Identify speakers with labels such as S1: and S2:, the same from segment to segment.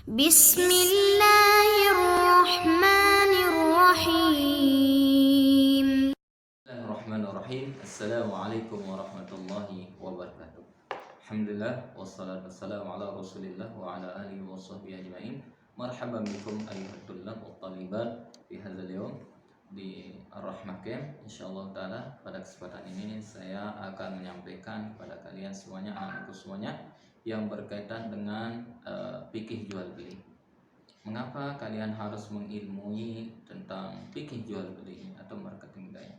S1: Bismillahirrahmanirrahim.
S2: Bismillahirrahmanirrahim. Assalamualaikum warahmatullahi wabarakatuh. Alhamdulillah wassalatu wassalamu ala Rasulillah wa ala alihi wa sahbihi ajmain. Marhaban bikum ayyuhat tullab wa talibat fi hadzal yawm di Ar-Rahmah Camp. Insyaallah taala pada kesempatan ini saya akan menyampaikan kepada kalian semuanya, anak-anakku semuanya, yang berkaitan dengan fikih jual beli. Mengapa kalian harus mengilmui tentang fikih jual beli atau marketing daya?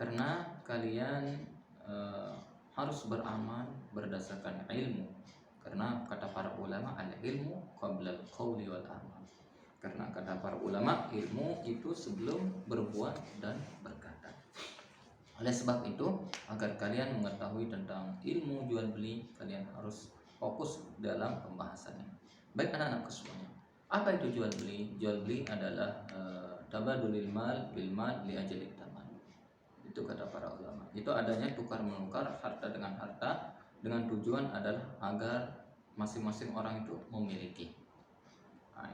S2: Karena kalian harus beramal berdasarkan ilmu. Karena kata para ulama, al-ilmu qabla al-qawli wal amal. Karena kata para ulama, ilmu itu sebelum berbuat dan berkata. Oleh sebab itu, agar kalian mengetahui tentang ilmu jual beli, kalian harus fokus dalam pembahasannya. Baik anak-anakku semuanya, apa itu jual beli? Jual beli adalah tabadulil mal bil mal li ajalid taman. Itu kata para ulama. Itu adanya tukar menukar harta dengan tujuan adalah agar masing-masing orang itu memiliki. Nah,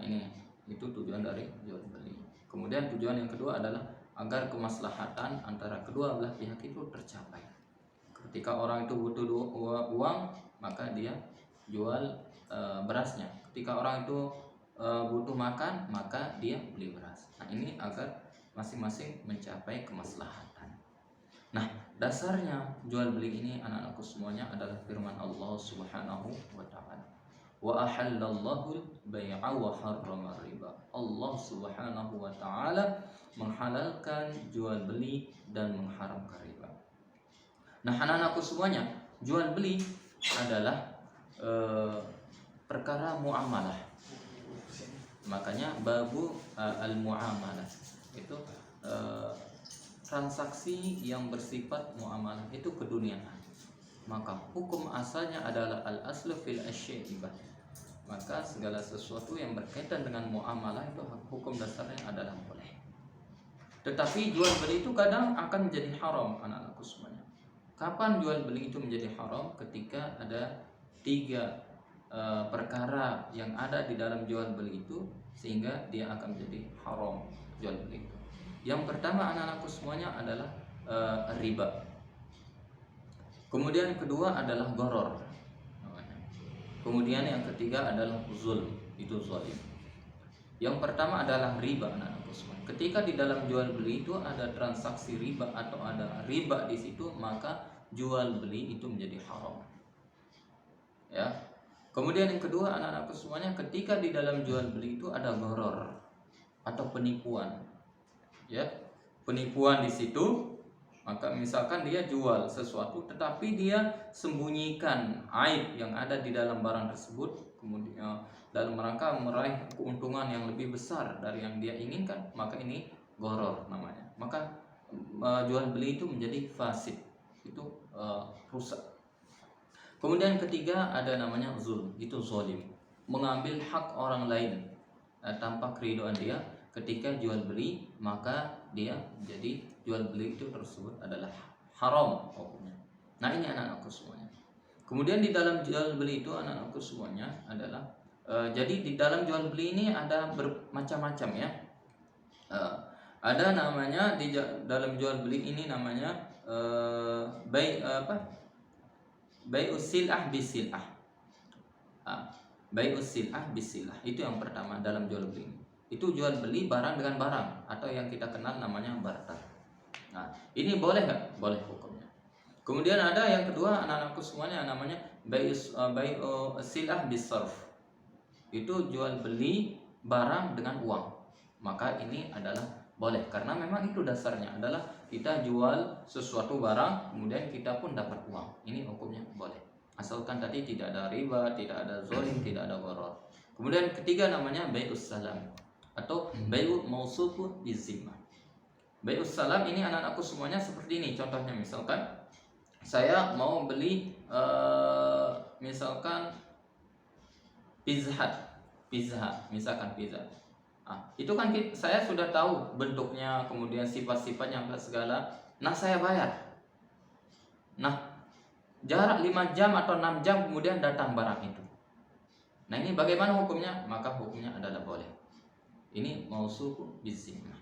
S2: itu tujuan dari jual beli. Kemudian tujuan yang kedua adalah agar kemaslahatan antara kedua belah pihak itu tercapai. Ketika orang itu butuh uang, maka dia jual berasnya. Ketika orang itu butuh makan, maka dia beli beras. Nah, ini agar masing-masing mencapai kemaslahatan. Nah, dasarnya jual beli ini anak-anakku semuanya adalah firman Allah Subhanahu wa taala. Wa ahallallahu al-bai'a wa harrama riba. Allah Subhanahu wa taala menghalalkan jual beli dan mengharamkan riba. Nah, anak-anakku semuanya, jual beli adalah perkara muamalah. Makanya babu al-muamalah itu transaksi yang bersifat muamalah, itu keduniaan. Maka hukum asalnya adalah al-aslu fil asyaibah. Maka segala sesuatu yang berkaitan dengan muamalah itu hukum dasarnya adalah boleh. Tetapi jual beli itu kadang akan menjadi haram anak-anakku semuanya. Kapan jual beli itu menjadi haram? Ketika ada 3 perkara yang ada di dalam jual beli itu sehingga dia akan menjadi haram jual beli itu. Yang pertama anak-anakku semuanya adalah riba. Kemudian kedua adalah gharar. Kemudian yang ketiga adalah zulm, itu zalim. Yang pertama adalah riba anak-anakku semuanya. Ketika di dalam jual beli itu ada transaksi riba atau ada riba di situ, maka jual beli itu menjadi haram. Ya. Kemudian yang kedua anak-anakku semuanya, ketika di dalam jual beli itu ada gharar atau penipuan. Ya, penipuan di situ, maka misalkan dia jual sesuatu tetapi dia sembunyikan aib yang ada di dalam barang tersebut, kemudian dalam rangka meraih keuntungan yang lebih besar dari yang dia inginkan, maka ini gharar namanya. Maka jual beli itu menjadi fasid, itu rusak. Kemudian ketiga ada namanya zulm, itu zalim, mengambil hak orang lain tanpa keridhaan dia. Ketika jual beli, maka dia jadi jual beli itu tersebut adalah haram hukumnya. Nah, ini anak-anakku semuanya. Kemudian di dalam jual beli itu anak-anakku semuanya adalah jadi di dalam jual beli ini ada bermacam-macam ya. Ada namanya di dalam jual beli ini namanya bai'us sil'ah bisil'ah. Bai'us sil'ah bisil'ah itu yang pertama dalam jual beli. Itu jual beli barang dengan barang atau yang kita kenal namanya barter. Nah, ini boleh nggak? Boleh hukumnya. Kemudian ada yang kedua anak-anakku semuanya namanya bai'us sil'ah bisarf. Itu jual beli barang dengan uang. Maka ini adalah boleh karena memang itu dasarnya adalah kita jual sesuatu barang kemudian kita pun dapat uang. Ini hukumnya boleh. Asalkan tadi tidak ada riba, tidak ada zalim, tidak ada gharar. Kemudian ketiga namanya bai'us salam atau bai'u mausufu bizimmah. Bai'us salam ini anak-anakku semuanya seperti ini. Contohnya misalkan saya mau beli misalkan pizza, misalkan pizza. Itu kan saya sudah tahu bentuknya, kemudian sifat-sifatnya apa segala. Nah, saya bayar. Nah, jarak 5 jam atau 6 jam kemudian datang barang itu. Nah ini bagaimana hukumnya? Maka hukumnya adalah boleh. Ini mausufu bizimmah.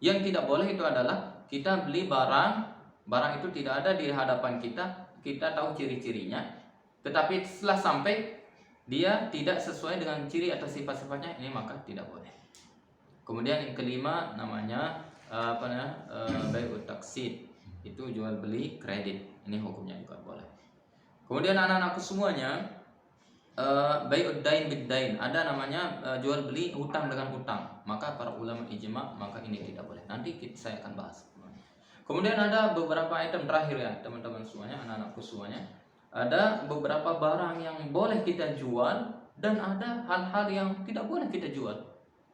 S2: Yang tidak boleh itu adalah kita beli barang itu tidak ada di hadapan kita tahu ciri-cirinya, tetapi setelah sampai dia tidak sesuai dengan ciri atau sifat-sifatnya, ini maka tidak boleh. Kemudian yang kelima namanya bai'ut taqsid, itu jual beli kredit, ini hukumnya juga boleh. Kemudian anak-anakku semuanya, bai'ud dain bid dain, ada namanya jual beli hutang dengan hutang. Maka para ulama ijma maka ini tidak boleh. Nanti saya akan bahas. Kemudian ada beberapa item terakhir ya teman-teman semuanya, anak-anakku semuanya. Ada beberapa barang yang boleh kita jual dan ada hal-hal yang tidak boleh kita jual.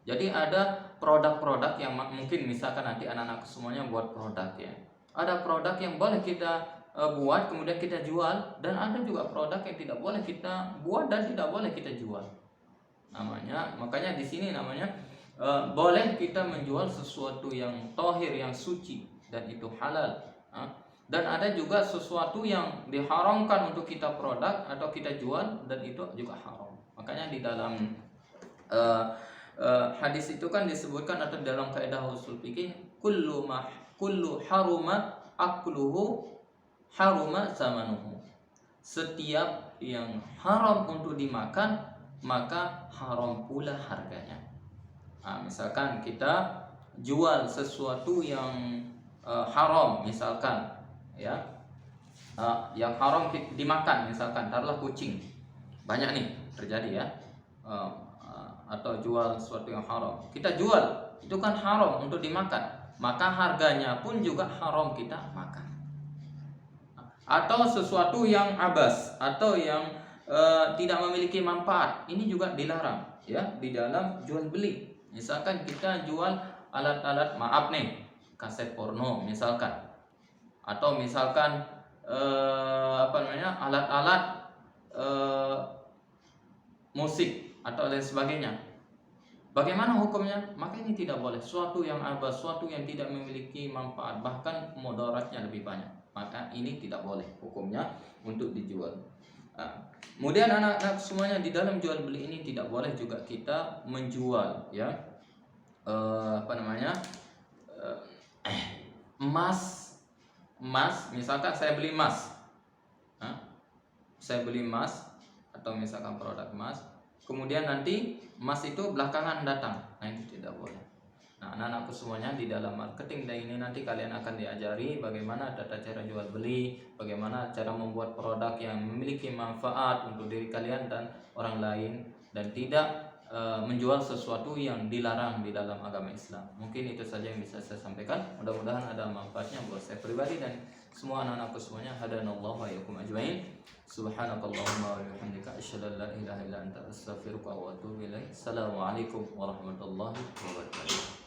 S2: Jadi ada produk-produk yang mungkin misalkan nanti anak-anakku semuanya buat produk ya. Ada produk yang boleh kita buat kemudian kita jual, dan ada juga produk yang tidak boleh kita buat dan tidak boleh kita jual. Makanya di sini namanya boleh kita menjual sesuatu yang tohir, yang suci, dan itu halal. Dan ada juga sesuatu yang diharamkan untuk kita produk atau kita jual, dan itu juga haram. Makanya di dalam hadis itu kan disebutkan, atau dalam kaidah usul fikih, kullu haruma akluhu haruma zamanuhu. Setiap yang haram untuk dimakan maka haram pula harganya. Misalkan kita jual sesuatu yang haram, misalkan ya, yang haram dimakan, misalkan taruhlah kucing, banyak nih terjadi ya, atau jual sesuatu yang haram, kita jual, itu kan haram untuk dimakan, maka harganya pun juga haram kita makan. Atau sesuatu yang abas atau yang tidak memiliki manfaat, ini juga dilarang ya di dalam jual beli. Misalkan kita jual alat-alat, maaf nih, kaset porno misalkan, atau misalkan alat-alat musik atau lain sebagainya. Bagaimana hukumnya? Maka ini tidak boleh. Suatu yang abas, suatu yang tidak memiliki manfaat, bahkan mudaratnya lebih banyak, maka ini tidak boleh hukumnya untuk dijual. Kemudian anak-anak semuanya, di dalam jual beli ini tidak boleh juga kita menjual ya emas, misalkan saya beli emas, atau misalkan produk emas, kemudian nanti emas itu belakangan datang, nah itu tidak boleh. Nah anak-anakku semuanya, di dalam marketing day ini nanti kalian akan diajari bagaimana tata cara jual beli, bagaimana cara membuat produk yang memiliki manfaat untuk diri kalian dan orang lain, dan tidak menjual sesuatu yang dilarang di dalam agama Islam. Mungkin itu saja yang bisa saya sampaikan. Mudah-mudahan ada manfaatnya buat saya pribadi dan semua anak-anakku semuanya. Hadanallahu wa iyyakum ajmain. Subhanakallahumma wa bihamdika asyhadu an la ilaha illa anta astaghfiruka wa atubu ilaik. Assalamualaikum warahmatullahi wabarakatuh.